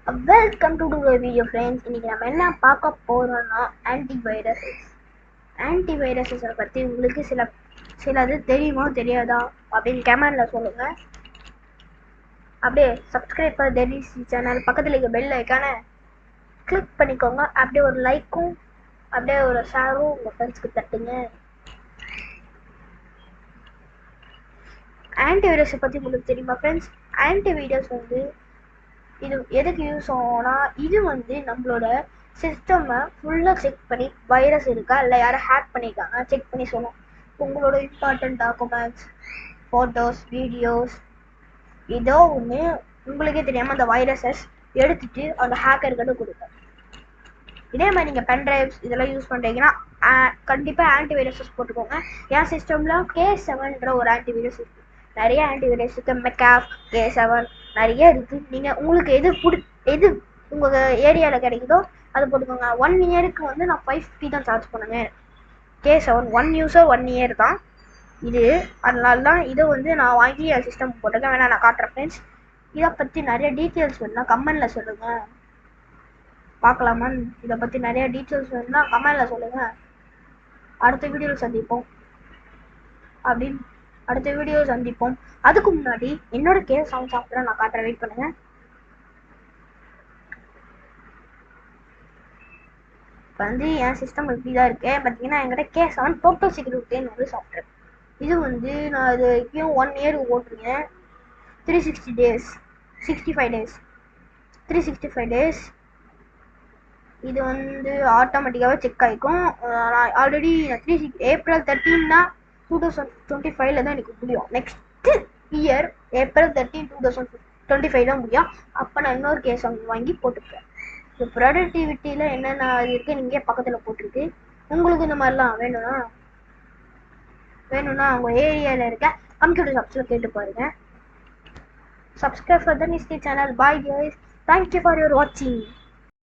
Welcome to the video friends. இன்னைக்கு நம்ம என்ன பார்க்க போறோம்னா ஆன்டிவைரஸஸ் பத்தி உங்களுக்கு சிலது தெரியுமா தெரியாதா அப்படின்னு கமெண்ட்ல சொல்லுங்க. அப்படியே சப்ஸ்கிரைப் பண்ண டெலிசி சேனல் பக்கத்துல இருக்க பெல் ஐகானை கிளிக் பண்ணிக்கோங்க. அப்படியே ஒரு லைக்கும் அப்படியே ஒரு ஷேரும் உங்க ஃப்ரெண்ட்ஸ்க்கு தட்டுங்க. ஆன்டிவைரஸ் பத்தி உங்களுக்கு தெரியுமா ஃப்ரெண்ட்ஸ்? ஆன்டிவைரஸ் இது எதுக்கு யூஸ் ஆகும்னா, இது நம்மளோட சிஸ்டமை ஃபுல்லாக செக் பண்ணி வைரஸ் இருக்கா இல்லை யாரும் ஹேக் பண்ணியிருக்காங்க செக் பண்ணி சொல்லும். உங்களோட இம்பார்ட்டன்ட் டாக்குமெண்ட்ஸ், ஃபோட்டோஸ், வீடியோஸ் ஏதோ ஒன்று உங்களுக்கே தெரியாமல் அந்த வைரஸஸ் எடுத்துட்டு அந்த ஹேக்கர்கிட்ட கொடுக்கும். இதே மாதிரி நீங்கள் பென்ட்ரைவ்ஸ் இதெல்லாம் யூஸ் பண்ணுறீங்கன்னா கண்டிப்பாக ஆன்டிவைரஸஸ் போட்டுக்கோங்க. என் சிஸ்டமில் K7ன்ற ஒரு ஆன்டிவைரஸ் இருக்குது. நிறைய ஆன்டிவைரஸ் இருக்குது. மெக்காஃப், K7 நிறைய இருக்குது. நீங்கள் உங்களுக்கு எது உங்கள் ஏரியாவில் கிடைக்குதோ அதை போட்டுக்கோங்க. 1 இயருக்கு நான் 550 தான் சார்ஜ் பண்ணுவேன். K7 1 யூஸர் 1 இயர் தான் இது. அதனால தான் இதை நான் வாங்கி என் சிஸ்டம் போட்டிருக்கேன். வேணா நான் காட்டுறேன் ஃப்ரெண்ட்ஸ். இதை பற்றி நிறைய டீட்டெயில்ஸ் வேணும்னா கமெண்டில் சொல்லுங்கள். பார்க்கலாமா? இதை பற்றி நிறைய டீட்டெயில்ஸ் வேணும்னா கமெண்டில் சொல்லுங்கள். அடுத்த வீடியோவில் சந்திப்போம். அதுக்கு முன்னாடி என்னோட K7 சாஃப்ட்வேரை நான் காட்டுற வெயிட் பண்ணுங்க. இப்போ என் சிஸ்டம் இப்படி தான் இருக்கு. பார்த்தீங்கன்னா என்கிட்ட K7 டோட்டல் செக்யூரிட்டின்னு ஒரு சாஃப்ட்வேர். இது நான் இது வரைக்கும் 1 இயருக்கு ஓட்டுருக்கேன். 365 days 365 days இது ஆட்டோமேட்டிக்காகவே செக் ஆகிக்கும். நான் ஆல்ரெடி April 13 2025 தான் எனக்கு முடியும். நெக்ஸ்ட் இயர் April 13 2025 தான் முடியும். அப்போ நான் இன்னொரு K7 வாங்கி போட்டுப்பேன். இந்த ப்ரொடக்டிவிட்டியில் என்னென்ன இருக்குது நீங்கள் பக்கத்தில் போட்டிருக்கு. உங்களுக்கு இந்த மாதிரிலாம் வேணும்னா உங்கள் ஏரியாவில் இருக்க கம்ப்யூட்டர் ஷாப்ஸில் கேட்டு பாருங்கள். Subscribe for the Nisthi channel. Bye guys. Thank you for your watching.